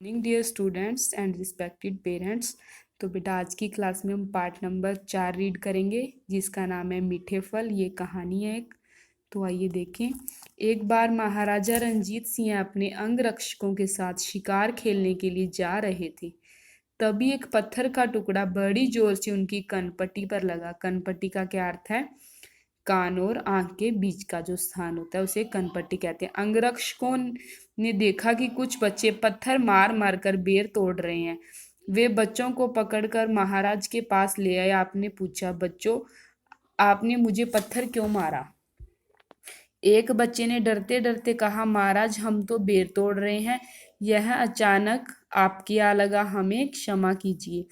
Morning dear students and respected parents. तो बेटा आज की क्लास में हम पार्ट नंबर 4 रीड करेंगे जिसका नाम है मीठे फल। ये कहानी है एक। तो आइए देखें। एक बार महाराजा रंजीत सिंह अपने अंगरक्षकों के साथ शिकार खेलने के लिए जा रहे थे। तभी एक पत्थर का टुकड़ा बड़ी जोर से उनकी कनपट्टी पर लगा। कनपट्टी का क्या अर्थ है? कान और आंख के बीच का जो स्थान होता है उसे कनपट्टी कहते हैं। अंगरक्षकों ने देखा कि कुछ बच्चे पत्थर मार मार कर बेर तोड़ रहे हैं। वे बच्चों को पकड़कर महाराज के पास ले आए। आपने पूछा, बच्चों आपने मुझे पत्थर क्यों मारा? एक बच्चे ने डरते डरते कहा, महाराज हम तो बेर तोड़ रहे हैं, यह अचानक आपकी आ लगा, हमें क्षमा कीजिए।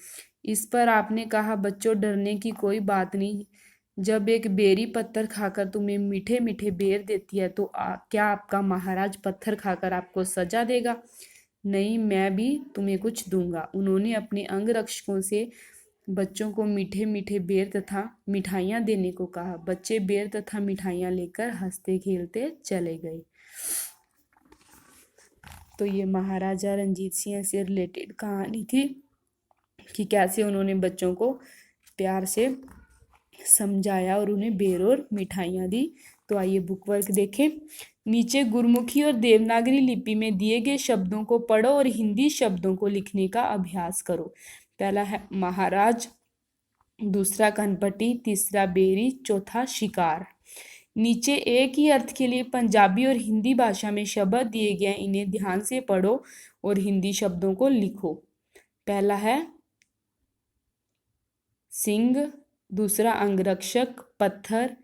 इस पर आपने कहा, बच्चों डरने की कोई बात नहीं। जब एक बेरी पत्थर खाकर तुम्हें मीठे मीठे बेर देती है तो क्या आपका महाराज पत्थर खाकर आपको सजा देगा? नहीं, मैं भी तुम्हें कुछ दूंगा। उन्होंने अपने अंगरक्षकों से बच्चों को मीठे मीठे बेर तथा मिठाइयाँ देने को कहा। बच्चे बेर तथा मिठाइयाँ लेकर हंसते खेलते चले गए। तो ये महाराजा रंजीत सिंह से रिलेटेड कहानी थी कि कैसे उन्होंने बच्चों को प्यार से समझाया और उन्हें बेर और मिठाइयाँ दी। तो आइए बुक वर्क देखें। नीचे गुरमुखी और देवनागरी लिपि में दिए गए शब्दों को पढ़ो और हिंदी शब्दों को लिखने का अभ्यास करो। पहला है महाराज, दूसरा कनपट्टी, तीसरा बेरी, चौथा शिकार। नीचे एक ही अर्थ के लिए पंजाबी और हिंदी भाषा में शब्द दिए गए, इन्हें ध्यान से पढ़ो और हिंदी शब्दों को लिखो। पहला है सिंह, दूसरा अंगरक्षक, पत्थर,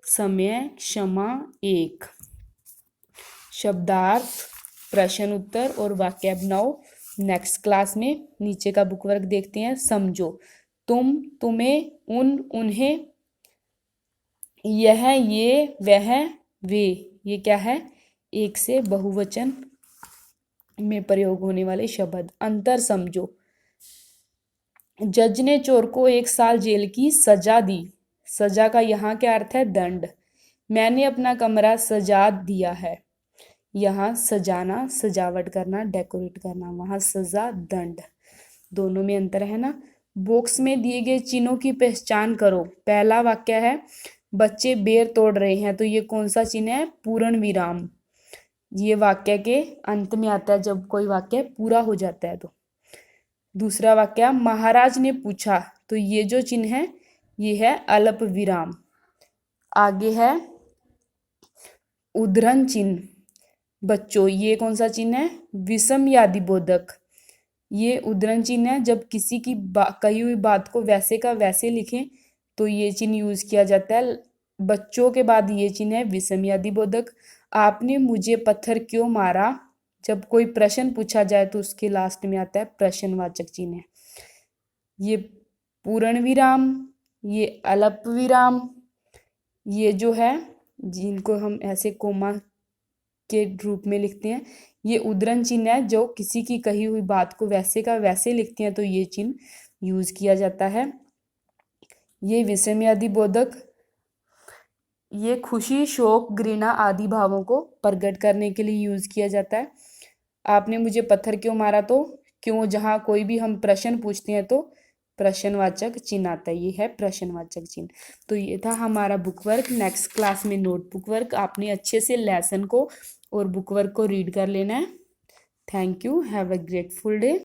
समय, क्षमा, एक। शब्दार्थ, प्रश्न उत्तर और वाक्य बनाओ। नेक्स्ट क्लास में नीचे का बुक वर्क देखते हैं। समझो, तुम, तुम्हें, उन, उन्हें, यह, ये, वह, वे, ये क्या है? एक से बहुवचन में प्रयोग होने वाले शब्द। अंतर समझो। जज ने चोर को 1 साल जेल की सजा दी। सजा का यहाँ क्या अर्थ है? दंड। मैंने अपना कमरा सजा दिया है। यहाँ सजाना, सजावट करना, डेकोरेट करना, वहाँ सजा, दंड। दोनों में अंतर है ना। बॉक्स में दिए गए चिन्हों की पहचान करो। पहला वाक्य है बच्चे बेर तोड़ रहे हैं, तो ये कौन सा चिन्ह है? पूर्ण विराम। ये वाक्य के अंत में आता है जब कोई वाक्य पूरा हो जाता है। तो दूसरा वाक्य महाराज ने पूछा, तो ये जो चिन्ह है ये है अल्प विराम। आगे है उद्धरण चिन्ह। बच्चों ये कौन सा चिन्ह है? विषमयादि बोधक। ये उद्धरण चिन्ह है। जब किसी की कही हुई बात को वैसे का वैसे लिखें तो ये चिन्ह यूज किया जाता है। बच्चों के बाद ये चिन्ह है विषमयादि बोधक। आपने मुझे पत्थर क्यों मारा? जब कोई प्रश्न पूछा जाए तो उसके लास्ट में आता है प्रश्नवाचक चिन्ह। ये पूर्ण विराम, ये अल्प विराम, ये जो है जिनको हम ऐसे कोमा के रूप में लिखते हैं, ये उद्धरण चिन्ह है। जो किसी की कही हुई बात को वैसे का वैसे लिखते हैं तो ये चिन्ह यूज किया जाता है। ये विषमयादि बोधक, ये खुशी, शोक, घृणा आदि भावों को प्रकट करने के लिए यूज किया जाता है। आपने मुझे पत्थर क्यों मारा, तो क्यों, जहाँ कोई भी हम प्रश्न पूछते हैं तो प्रश्नवाचक चिन्ह आता है, ये है प्रश्नवाचक चिन्ह। तो ये था हमारा बुक वर्क। नेक्स्ट क्लास में नोटबुक वर्क। आपने अच्छे से लेसन को और बुक वर्क को रीड कर लेना है। Thank you. Have a grateful day.